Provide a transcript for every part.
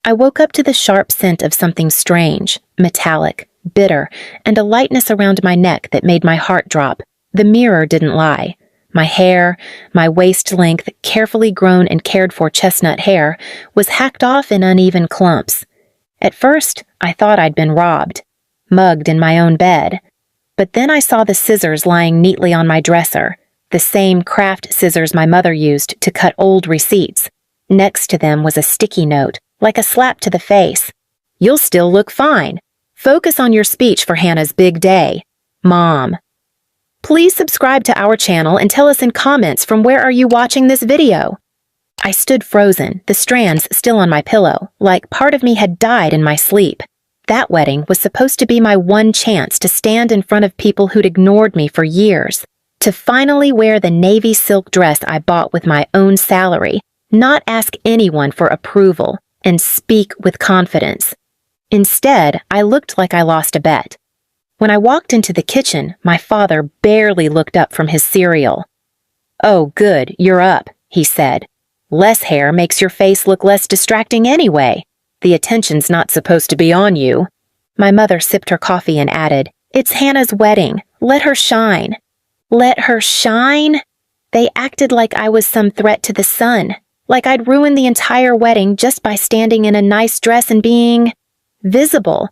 I woke up to the sharp scent of something strange, metallic, bitter, and a lightness around my neck that made my heart drop. The mirror didn't lie. My hair, my waist-length, carefully grown and cared-for chestnut hair, was hacked off in uneven clumps. At first, I thought I'd been robbed, mugged in my own bed. But then I saw the scissors lying neatly on my dresser, the same craft scissors my mother used to cut old receipts. Next to them was a sticky note, like a slap to the face. "You'll still look fine. Focus on your speech for Hannah's big day. Mom." Please subscribe to our channel and tell us in comments from where are you watching this video. I stood frozen, the strands still on my pillow, like part of me had died in my sleep. That wedding was supposed to be my one chance to stand in front of people who'd ignored me for years, to finally wear the navy silk dress I bought with my own salary, not ask anyone for approval, and speak with confidence. Instead, I looked like I lost a bet. When I walked into the kitchen, my father barely looked up from his cereal. "Oh, good, you're up," he said. "Less hair makes your face look less distracting anyway. The attention's not supposed to be on you." My mother sipped her coffee and added, "It's Hannah's wedding. Let her shine." Let her shine? They acted like I was some threat to the sun, like I'd ruin the entire wedding just by standing in a nice dress and being visible.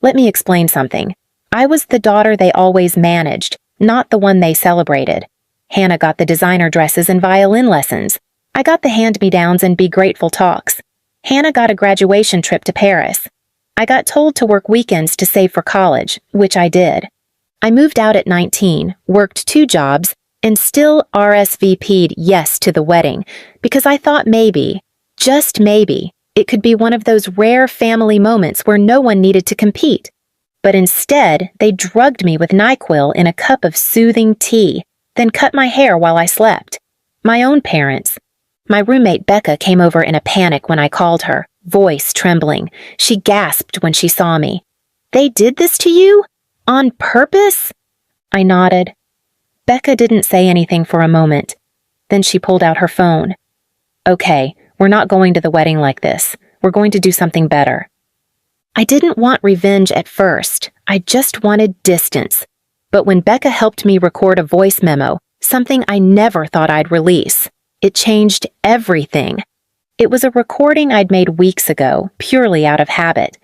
Let me explain something. I was the daughter they always managed, not the one they celebrated. Hannah got the designer dresses and violin lessons. I got the hand-me-downs and be grateful talks. Hannah got a graduation trip to Paris. I got told to work weekends to save for college, which I did. I moved out at 19, worked 2 jobs, and still RSVP'd yes to the wedding because I thought maybe, just maybe, it could be one of those rare family moments where no one needed to compete. But instead, they drugged me with NyQuil in a cup of soothing tea, then cut my hair while I slept. My own parents. My roommate Becca came over in a panic when I called her, voice trembling. She gasped when she saw me. "They did this to you? On purpose?" I nodded. Becca didn't say anything for a moment. Then she pulled out her phone. "Okay, we're not going to the wedding like this. We're going to do something better." I didn't want revenge at first. I just wanted distance. But when Becca helped me record a voice memo, something I never thought I'd release, it changed everything. It was a recording I'd made weeks ago, purely out of habit.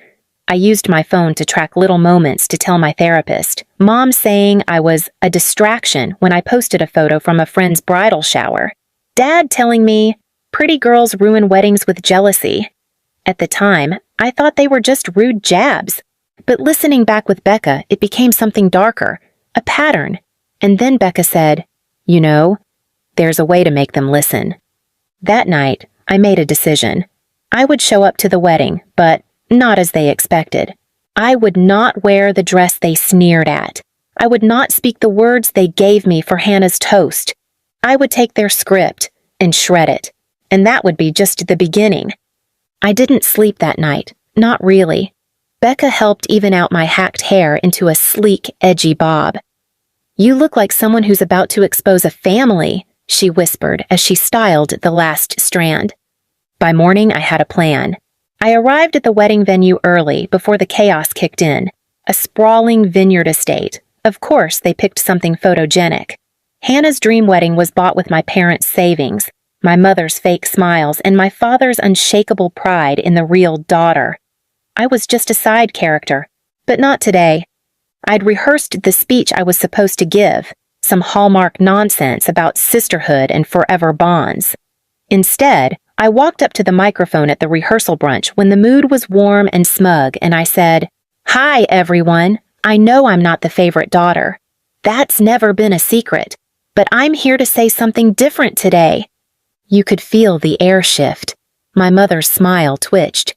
I used my phone to track little moments to tell my therapist, Mom saying I was a distraction when I posted a photo from a friend's bridal shower, Dad telling me, "Pretty girls ruin weddings with jealousy." At the time, I thought they were just rude jabs. But listening back with Becca, it became something darker, a pattern. And then Becca said, "You know, there's a way to make them listen." That night, I made a decision. I would show up to the wedding, but not as they expected. I would not wear the dress they sneered at. I would not speak the words they gave me for Hannah's toast. I would take their script and shred it. And that would be just the beginning. I didn't sleep that night. Not really. Becca helped even out my hacked hair into a sleek, edgy bob. "You look like someone who's about to expose a family," she whispered as she styled the last strand. By morning, I had a plan. I arrived at the wedding venue early before the chaos kicked in. A sprawling vineyard estate. Of course, they picked something photogenic. Hannah's dream wedding was bought with my parents' savings, my mother's fake smiles, and my father's unshakable pride in the real daughter. I was just a side character, but not today. I'd rehearsed the speech I was supposed to give, some Hallmark nonsense about sisterhood and forever bonds. Instead, I walked up to the microphone at the rehearsal brunch when the mood was warm and smug, and I said, "Hi, everyone. I know I'm not the favorite daughter. That's never been a secret, but I'm here to say something different today." You could feel the air shift. My mother's smile twitched.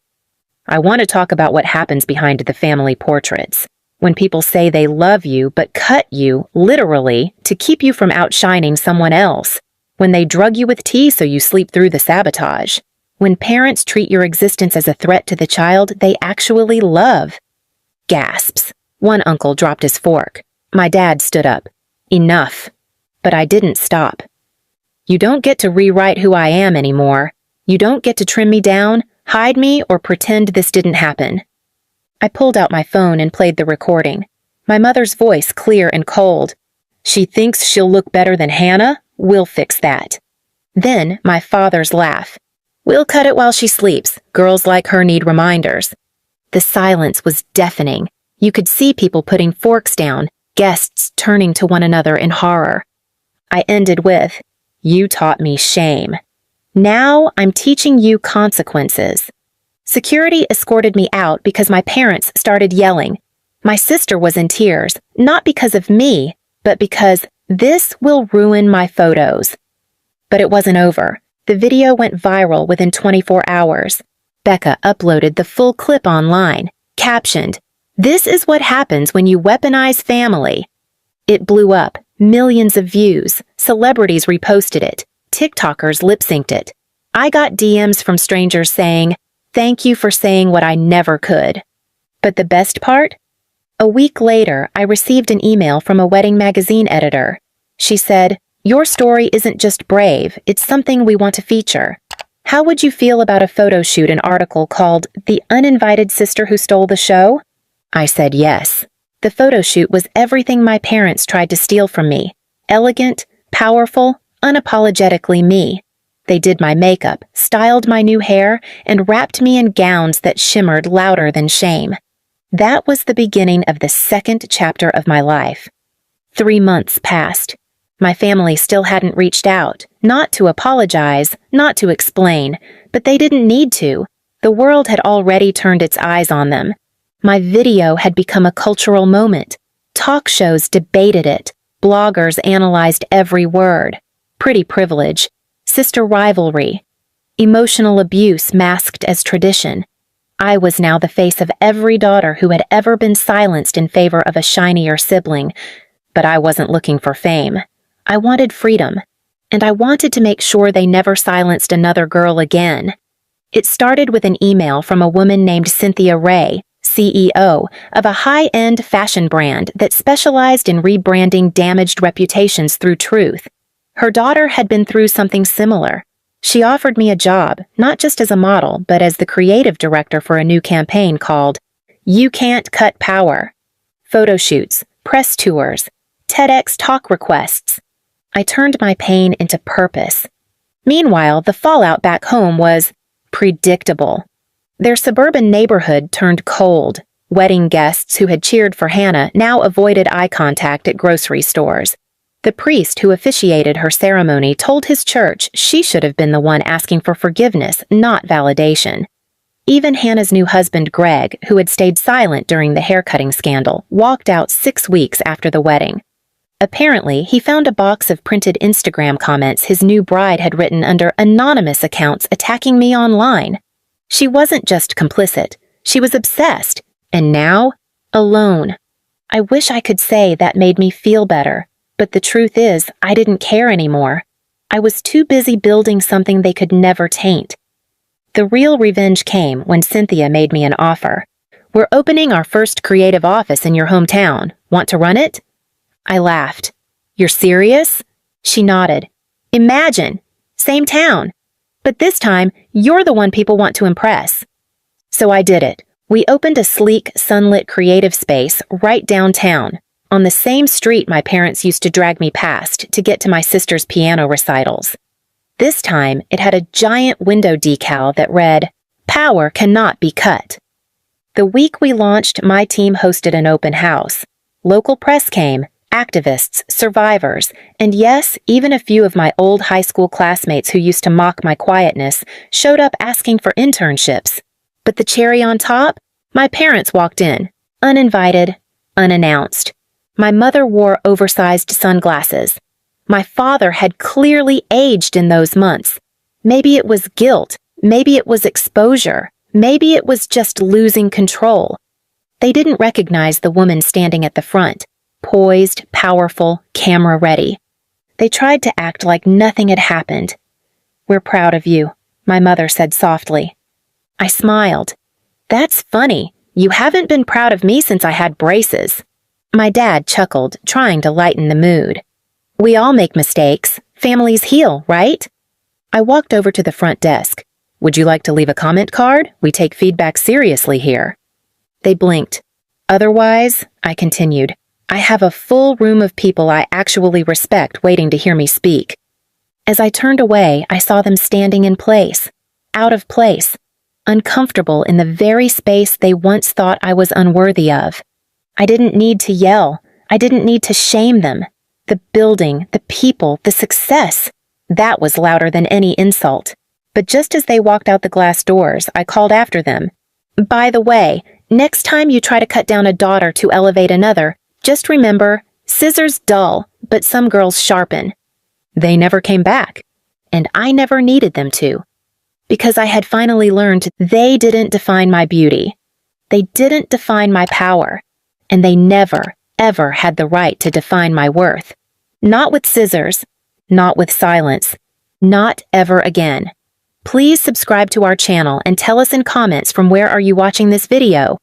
"I want to talk about what happens behind the family portraits. When people say they love you but cut you, literally, to keep you from outshining someone else. When they drug you with tea so you sleep through the sabotage. When parents treat your existence as a threat to the child they actually love." Gasps. One uncle dropped his fork. My dad stood up. "Enough." But I didn't stop. "You don't get to rewrite who I am anymore. You don't get to trim me down. Hide me or pretend this didn't happen." I pulled out my phone and played the recording. My mother's voice clear and cold. "She thinks she'll look better than Hannah? We'll fix that." Then my father's laugh. "We'll cut it while she sleeps. Girls like her need reminders." The silence was deafening. You could see people putting forks down, guests turning to one another in horror. I ended with, "You taught me shame. Now I'm teaching you consequences." Security escorted me out because my parents started yelling. My sister was in tears, not because of me, but because this will ruin my photos. But it wasn't over. The video went viral within 24 hours. Becca uploaded the full clip online, captioned, "This is what happens when you weaponize family." It blew up, millions of views, celebrities reposted it, TikTokers lip-synced it. I got DMs from strangers saying, "Thank you for saying what I never could." But the best part? A week later, I received an email from a wedding magazine editor. She said, "Your story isn't just brave, it's something we want to feature. How would you feel about a photo shoot an article called 'The Uninvited Sister Who Stole the Show'?" I said yes. The photo shoot was everything my parents tried to steal from me. Elegant, powerful, unapologetically me. They did my makeup, styled my new hair, and wrapped me in gowns that shimmered louder than shame. That was the beginning of the second chapter of my life. 3 months passed. My family still hadn't reached out, not to apologize, not to explain, but they didn't need to. The world had already turned its eyes on them. My video had become a cultural moment. Talk shows debated it. Bloggers analyzed every word. Pretty privilege. Sister rivalry. Emotional abuse masked as tradition. I was now the face of every daughter who had ever been silenced in favor of a shinier sibling. But I wasn't looking for fame. I wanted freedom. And I wanted to make sure they never silenced another girl again. It started with an email from a woman named Cynthia Ray, CEO of a high-end fashion brand that specialized in rebranding damaged reputations through truth. Her daughter had been through something similar. She offered me a job, not just as a model, but as the creative director for a new campaign called You Can't Cut Power. Photo shoots, press tours, TEDx talk requests. I turned my pain into purpose. Meanwhile, the fallout back home was predictable. Their suburban neighborhood turned cold. Wedding guests who had cheered for Hannah now avoided eye contact at grocery stores. The priest who officiated her ceremony told his church she should have been the one asking for forgiveness, not validation. Even Hannah's new husband, Greg, who had stayed silent during the haircutting scandal, walked out 6 weeks after the wedding. Apparently, he found a box of printed Instagram comments his new bride had written under anonymous accounts attacking me online. She wasn't just complicit, she was obsessed, and now, alone. I wish I could say that made me feel better, but the truth is, I didn't care anymore. I was too busy building something they could never taint. The real revenge came when Cynthia made me an offer. "We're opening our first creative office in your hometown. Want to run it?" I laughed. "You're serious?" She nodded. "Imagine! Same town. But this time, you're the one people want to impress." So I did it. We opened a sleek, sunlit creative space right downtown, on the same street my parents used to drag me past to get to my sister's piano recitals. This time, it had a giant window decal that read, "Power cannot be cut." The week we launched, my team hosted an open house. Local press came, activists, survivors, and yes, even a few of my old high school classmates who used to mock my quietness showed up asking for internships. But the cherry on top? My parents walked in, uninvited, unannounced. My mother wore oversized sunglasses. My father had clearly aged in those months. Maybe it was guilt, maybe it was exposure, maybe it was just losing control. They didn't recognize the woman standing at the front, poised, powerful, camera ready. They tried to act like nothing had happened. "We're proud of you," my mother said softly. I smiled. "That's funny. You haven't been proud of me since I had braces." My dad chuckled, trying to lighten the mood. "We all make mistakes. Families heal, right?" I walked over to the front desk. Would you like to leave a comment card? We take feedback seriously here. They blinked. Otherwise, I continued, I have a full room of people I actually respect waiting to hear me speak. As I turned away, I saw them standing in place, out of place, uncomfortable in the very space they once thought I was unworthy of. I didn't need to yell. I didn't need to shame them. The building, the people, the success, that was louder than any insult. But just as they walked out the glass doors, I called after them. By the way, next time you try to cut down a daughter to elevate another, just remember, scissors dull, but some girls sharpen. They never came back, and I never needed them to. Because I had finally learned they didn't define my beauty. They didn't define my power. And they never, ever had the right to define my worth. Not with scissors, not with silence, not ever again. Please subscribe to our channel and tell us in comments from where are you watching this video.